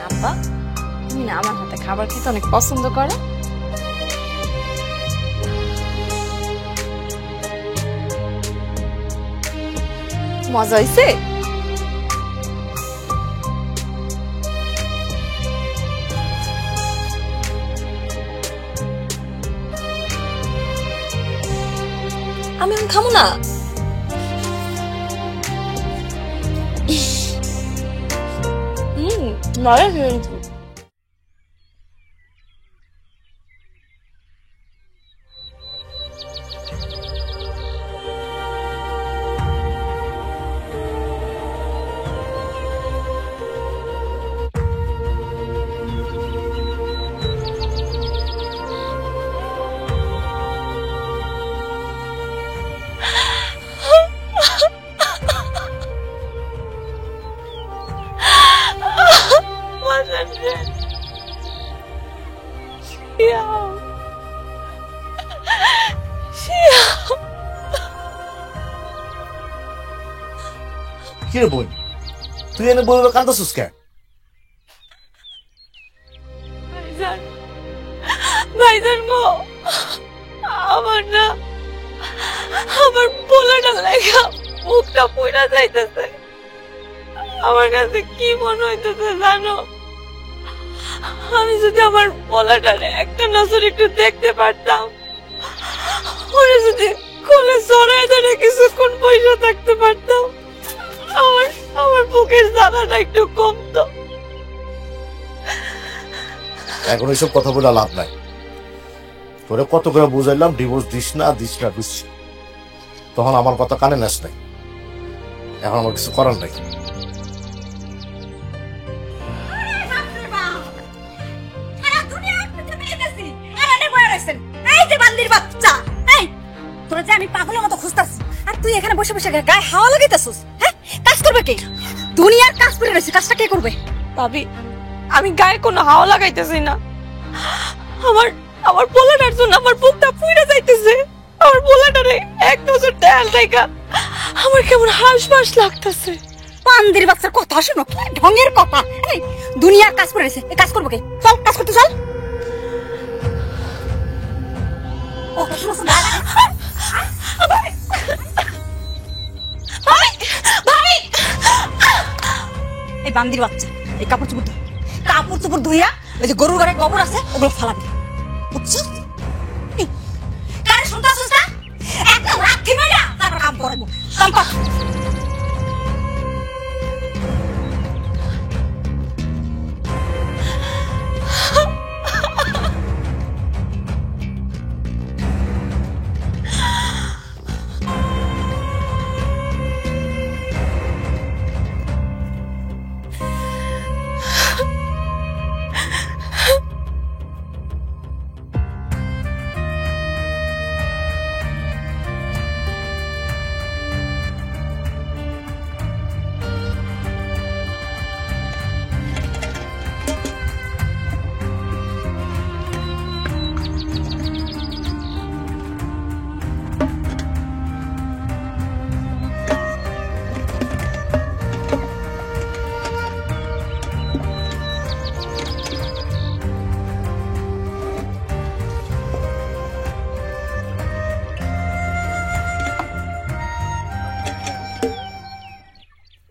আব্বা, তুমি না আমার হাতে খাবার খেতে অনেক পছন্দ করো। মজা হয়েছে? আমি খাবো না। নরম কিন্তু। কি রে বোন, তুই এনে বলবে কাঁদছিস কেন? ভাইজান গো, আমার না আমার পোলাটা লেখা মুখটা পুইরা যাইতেছে। আমার কাছে কি মনে হইতেছে জানো? আমি যদি আমার পোলাটারে একটা নজর একটু দেখতে পারতাম, ওরা যদি কোলে জড়ায় ধরে কিছুক্ষণ পয়সা থাকতে পারতাম, আমার আমার বুকের জ্বালাটা একটু কমতো। এখন এইসব কথা বলে লাভ নাই। তোরে কত করে বুঝাইলাম ডিভোর্স দিস না বুঝছি, তখন আমার কথা কানে নেস নাই। এখন আমার কিছু করার নাই। আমি পাগলের মতো খুঁজতাছি আর তুই এখানে বসে বসে গায়ে হাওয়া লাগাইতেছিস। হ্যাঁ, কাজ করবে কে? দুনিয়ার কাজ করে রয়েছে, কাজটা কে করবে? ভাবি, আমি গায়ে কোনো হাওয়া লাগাইতেছি না। আমার আমার পোলাটার জন্য আমার বুকটা পুইরা যাইতেছে। আমার পোলাটারে এক নজর দেয়াল দেখা আমার কেমন হাঁসফাঁস লাগতেছে। পান্দির বাচ্চার কথা শোনো, কি ঢঙের কথা! এই দুনিয়ার কাজ করে রয়েছে, এই কাজ করবে কে? চল, কাজ করতে চল। এই বান্দির বাচ্চা, এই কাপড় চোপড় ধুইয়া ওই যে গরুর ঘরে গোবর আছে ওগুলো ফালাবি, বুঝছিস? কারে শুনতাছিস না? একটা লাঠি মাইরা তারপর কাম করবো। চল কর।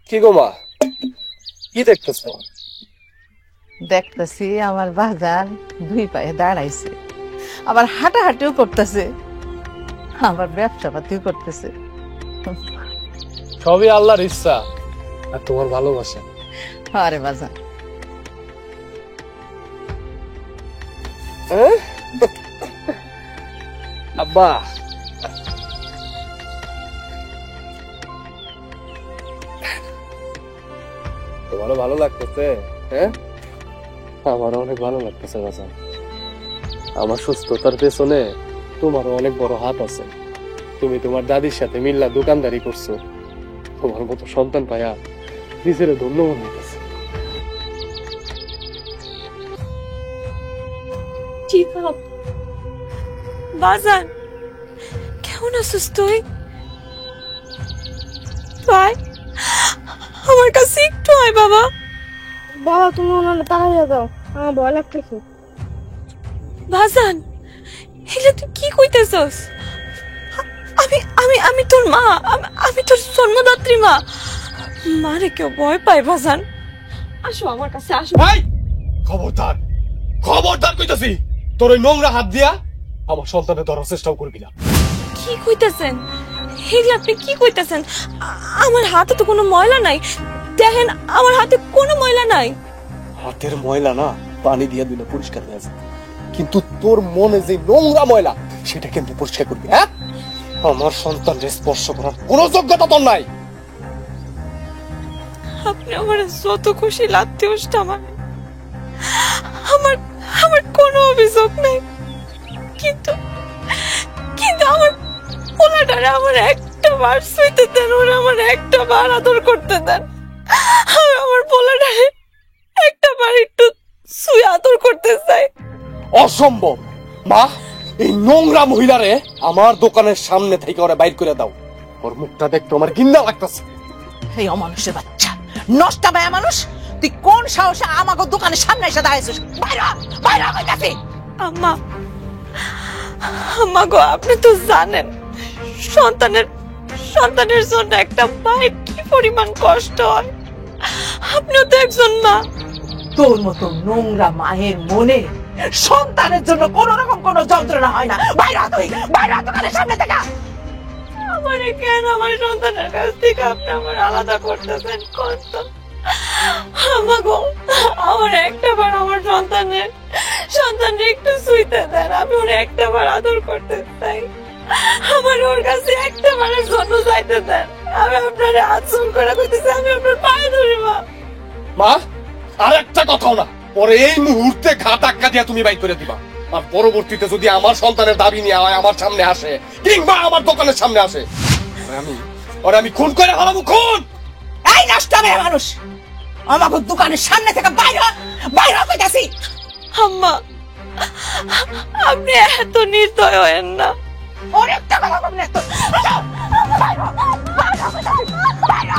কি গো মা, কি দেখতেছ? দেখতেছি আমার বাজার দুই পায়ে দাঁড়াইছে, আবার হাঁটাহাঁটিও করতেছে, আবার ব্যবসা পাতিও করতেছে। সবই আল্লাহর ইচ্ছা আর তোমার ভালোবাসা। আরে বাজার, আব্বা তোমারও ভালো লাগতেছে? হ্যাঁ, আমারও অনেক ভালো লাগতেছে বাজান। আমার সুস্থতার পেছনে তোমারও অনেক বড় হাত আছে। তুমি তোমার দাদির সাথে মিল্লা দোকানদারি করছো, তোমার মতো সন্তান পায়া নিজের ধন্য মনে হইতেছে। ঠিক বাজান, কেমন আছিস তুই? ভাই আমার কাছে একটু আয় বাবা। বাবা তুমি ওনারা তাড়াইয়া দাও, আমার ভয় লাগতেছে। বাজান এগুলা তুই কি কইতেছস? আমি আমি আমি তোর মা, আমি তোর জন্মদাত্রী মা। মারে কেউ ভয় পায় বাজান? আসো আমার কাছে আসো। খবরদার, খবরদার কইতাছি, তোর ওই নোংরা হাত দিয়া আমার সন্তানের ধরার চেষ্টাও করবি না। কি কইতেছেন এগুলা? আপনি কি কইতেছেন? আমার হাতে তো কোনো ময়লা নাই। দেখেন আমার হাতে কোনো ময়লা নাই। হাতের ময়লা না পানি দিয়ে দিলে পরিষ্কার হয়ে যায়, কিন্তু তোর মনে যে নোংরা ময়লা সেটা কেমনে পরিষ্কার করবি? হ্যাঁ, আমার সন্তানকে স্পর্শ করার কোনো যোগ্যতা তোর নাই। আপনি আমার যত খুশি লাগতে আমার আমার কোনো অভিযোগ নেই, কিন্তু কিন্তু আমার পোলাটারে আমার একটা বার শুইতে দেন, ওরা আমার একটা বার আদর করতে দেন। আমার পোলাটারে একটা বার একটু শুয়ে আদর করতে চাই। অসম্ভব মা, এই নোংরা মহিলারে আমার দোকানের সামনে থেকে ওরা বাইর করে দাও। ওর মুখটা দেখতে আমার ঘৃণা লাগতেছে। এই অমানুষের বাচ্চা, নষ্টা ভাইয়া মানুষ, তুই কোন সাহসে আমাকে দোকানের সামনে এসে দাঁড়াইছিস? বাইরে বাইরে কইতাছি। আম্মা, আম্মা গো, আপনি তো জানেন সন্তানের জন্য একটা মায়ের কি পরিমাণ কষ্ট হয়। আপনিও তো একজন মা। তোর মতো নোংরা মায়ের মনে সন্তানের জন্য কোন রকম কোন যন্ত্রণা হয় না। বাইরে তুই, বাইরে দোকানের সামনে থেকে। আমারে কেন আমার সন্তানের কাছ থেকে আপনি আমার আলাদা করতেছেন? কষ্ট আম্মা গো, আমার একটা বার আমার সন্তানের একটু শুইতে দেন, আমি ওর একটা বার আদর করতে চাই। আমার ওর কাছে একটা বারের জন্য চাইতে দেন। আমি আপনার আচরণ করে কইতেছি, আমি আপনার পায়ে ধরি মা। মা, আর একটা কথাও না, পরে এই মুহূর্তে ঘা ধাক্কা দিয়া তুমি বাইর করে দিবা। আর পরবর্তীতে যদি আমার সন্তানের দাবি নিয়ে আমার সামনে আসে কিংবা আমার দোকানের সামনে আসে, আমি খুন করে হারাবো, খুন। এই নষ্টা ভাইয়া মানুষ, আমাকে দোকানের সামনে থেকে বাইরে বাইরে কইতাছি। আম্মা, আপনি এত নির্দয় হয়েন না। ওর একটা কথা বললে তো বাইরে বাইরে কইতাছি, বাইরে।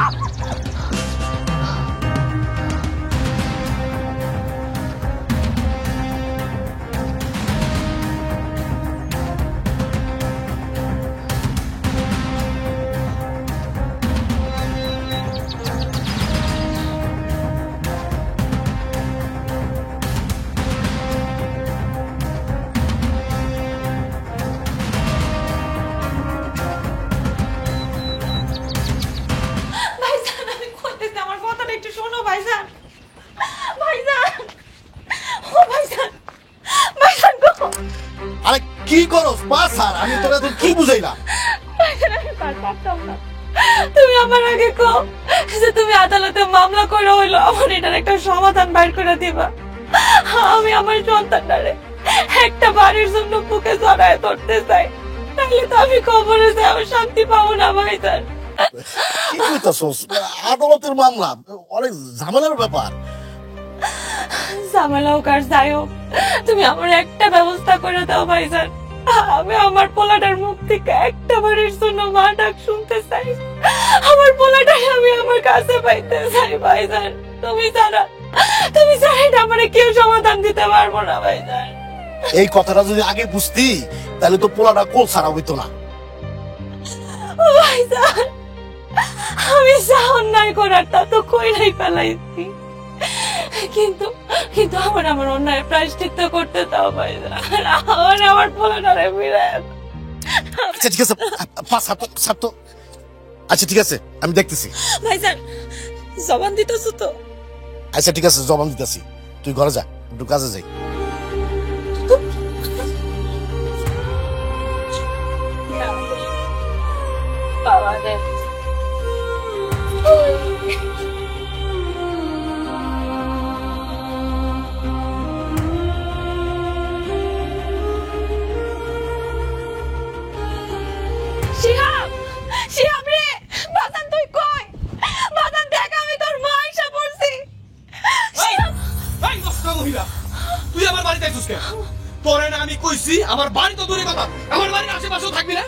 ভাইজান, আমি কইতেছি, আমার কথাটা একটু শোনো ভাইজান। ভাইজান, ও ভাইজান, ভাইজান গো। আরে কি করস পাস? আর আমি তোরা তো কি বুঝাইলাম? ভাইজান, আমি পারতাম না। তুমি আমার আগে কও যে তুমি আদালতে মামলা করে হইলো আমার এটার একটা সমাধান বাইর করে দিবা। আমি আমার সন্তানটারে একটা বাড়ির জন্য বুকে জড়ায় ধরতে চাই, তাহলে তো আমি কবরে যাই, আমি শান্তি পাবো না ভাইজান। কি কইতাছস? আদালতের মামলা অনেক ঝামেলার ব্যাপার। ঝামেলা হোক আর যাই হোক, তুমি আমার একটা ব্যবস্থা করে দাও ভাইজান। আমি আমার পোলাটার মুখ থেকে একটা বারের জন্য মা ডাক শুনতে চাই। আমার পোলাটাকে আমি আমার কাছে পাইতে চাই ভাইজান। তুমি ছাড়া এটা আমারে কেউ সমাধান দিতে পারবো না ভাইজান। এই কথাটা যদি আগে বুঝতি তাহলে তো পোলাটা কোল ছাড়া হইতো না। ভাইজান, আমি যা অন্যায় করার তা তো কইরাই ফেলাইছি, কিন্তু কিন্তু আমার অন্যায় প্রায়শ্চিত্ত করতে দাও ভাইজান। আমার পোলাটারে ফিরায় দাও। আচ্ছা ঠিক আছে, পাস হাত তো। আচ্ছা ঠিক আছে, আমি দেখতেছি। ভাইজান, জবান দিতেছো তো? আচ্ছা ঠিক আছে, জবান দিতেছি। তুই ঘরে যা, একটু কাজে যাই। আমার বাড়ি তো দূরে কথা, আমার বাড়ির আশেপাশেও থাকবি না।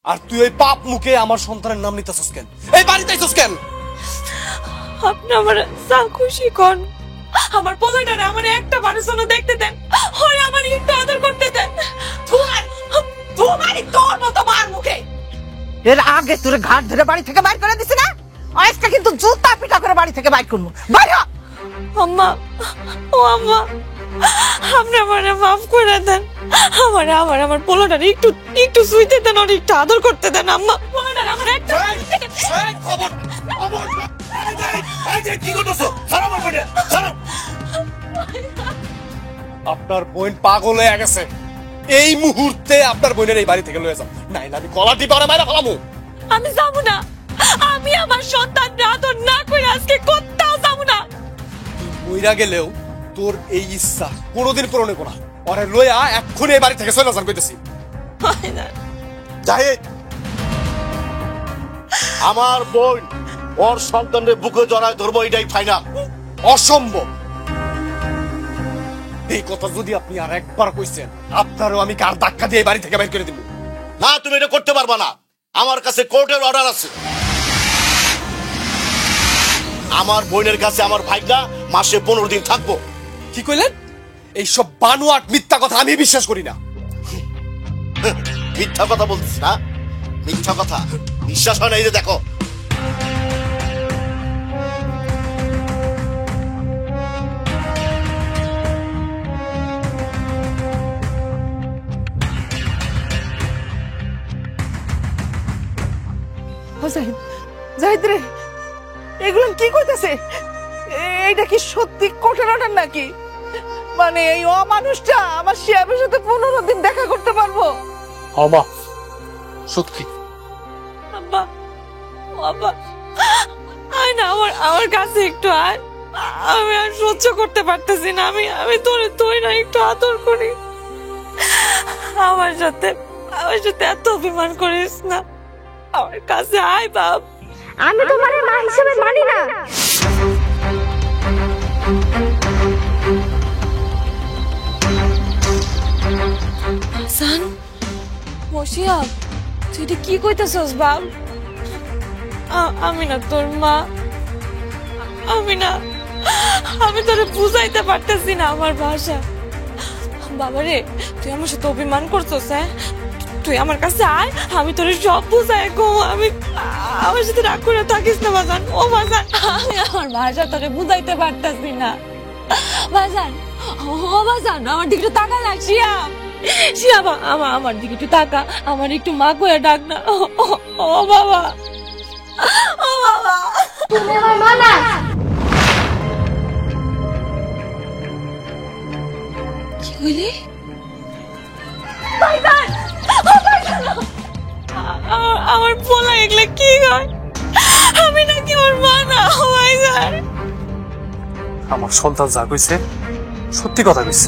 আর তুই ওই পাপ মুখে আমার সন্তানের নাম নিতেছস কেন? এই বাড়িতে আইছস কেন? আপনি আমার যা খুশি কন, আমার পোলাটারে আমার একটা মানুষজন দেখতে দেন, হয় আমার একটু আদর করতে দেন। তোমারই তোর মতো মার মুখে এর আগে তোর ঘাট ধরে বাড়ি থেকে বাইর করে দিছি না, আজকে কিন্তু জুতা পিটা করে বাড়ি থেকে বাইর করবো। বাইর হ। আম্মা, ও আম্মা, আপনি আমারে মাফ করে দেন। আমার পোলাটারে একটু একটু শুইতে দেন, ওর একটু আদর করতে দেন। আম্মা, পোলাটারে আমার একটা আপনার বোন পাগল হয়ে গেছে। এই মুহূর্তে আপনার বোনের এই বাড়ি থেকে লয়ে যাও, নাইলে আমি গলা টিপে ওরে মাইরা ফেলামু। আমি যাবো না, আমি আমার সন্তান আদর না করে আজকে কোথাও যাবো না। মইরা গেলেও তোর এই ইচ্ছা কোনোদিন পূরণ হইব না। ওরে লইয়া এক্ষুনি এই বাড়ি থেকে চলে যান কইতেছি। জাহিদ, আমার বোন ওর সন্তানের বুকে জড়ায় ধরবো, এটাই ফাইনাল। অসম্ভব। এই কথা যদি আপনি আর একবার কইছেন, আপনারও আমি কার ধাক্কা দিয়ে এই বাড়ি থেকে বের করে দিব। না, তুমি এটা করতে পারবা না। আমার কাছে কোর্টের অর্ডার আছে। আমার বোনের কাছে আমার ভাইটা মাসে 15 দিন থাকবো। কি কইলেন? এইসব বানোয়াট মিথ্যা কথা আমি বিশ্বাস করি না। মিথ্যা কথা বলছিস না? মিথ্যা কথা বিশ্বাস হয় না? এই যে দেখো, জাহিদ রে, এগুলো কি কইতেছে? এইটা কি সত্যি কোর্টের অর্ডার নাকি? মানে এই অমানুষটা আমার শিয়াবের সাথে 15 দিন দেখা করতে পারবো? আমা সত্যি। আব্বা, ও আব্বা, আয় না আমার কাছে একটু আয়। আমি আর সহ্য করতে পারতেছি না। আমি তোরে তুই না একটু আদর করি। আমার সাথে এত অভিমান করিস না। আমার কাছে আয় বাপ। আমি তোমার মা হিসেবে মানি না। হাসান, মশিয়া, তুই এটা কি কইতেছস বাপ? আমি না তোর মা। আমি তোরে বুঝাইতে পারতেছি না আমার ভাষা। বাবারে, তুই আমার সাথে অভিমান করছস? হ্যাঁ, তুই আমার কাছে আয়, আমি তোরে সব বুঝাই গো। আমার সাথে রাগ করে থাকিস না বাজান। ও বাজান, আমি আমার ভাষা তোরে বুঝাইতে পারতেছি না বাজান। ও বাজান, আমার দিকে একটু তাকা না। শিয়াব, আমার দিকে একটু তাকা, আমার একটু মা কয়ে ডাক না। ও বাবা, ও বাবা, তুমি আমার মা না। কি কইলি? আমার পোলা এগুলা কি কয়? আমি নাকি ওর মা না? আমার সন্তান যা কইছে সত্যি কথা কইছে।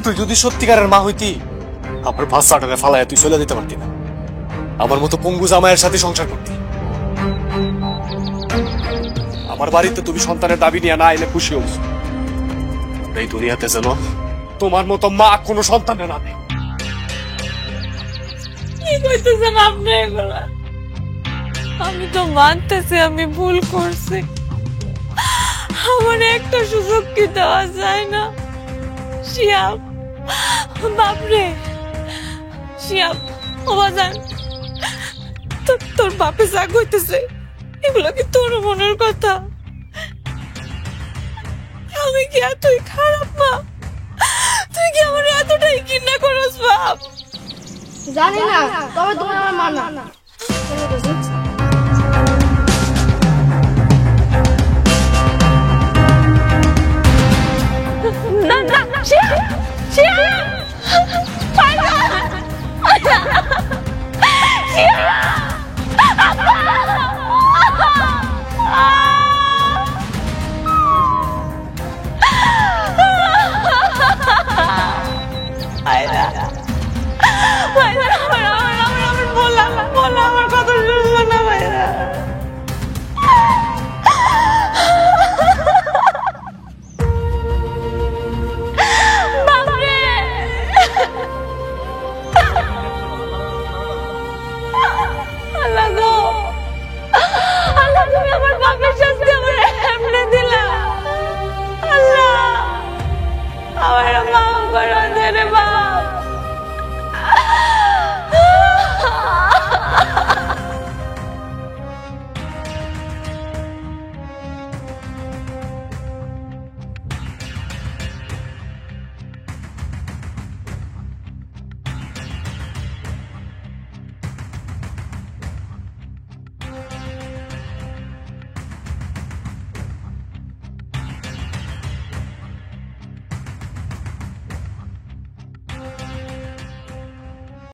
তুই যদি সত্যিকারের মা হইতি, আমার বাচ্চাটারে ফালাইয়া তুই চলে দিতে পারতি না। আমার মতো পঙ্গু জামাইয়ের সাথে সংসার করতি। আমার বাড়িতে তুমি সন্তানের দাবি নিয়ে না এলে খুশি হইস। এই দুনিয়াতে যেন তোমার মতো মা কোনো সন্তানের না নেই। কি কইতেছেন আপনি এগুলা? আমি তো মানতেছি আমি ভুল করছি। আমার একটা সুযোগ কি দেওয়া যায় না? শিয়াব, বাপরে, শিয়াব, ও বাজান, তোর বাপে যা কইতেছে এগুলো কি তোর মনের কথা? আমি কি এতই খারাপ মা? তুই কি আমার এতটাই ঘৃণা করস বাপ? জানি না, তবে তুমি আমার মা না। না না, শিয়া, শিয়া, শিয়া,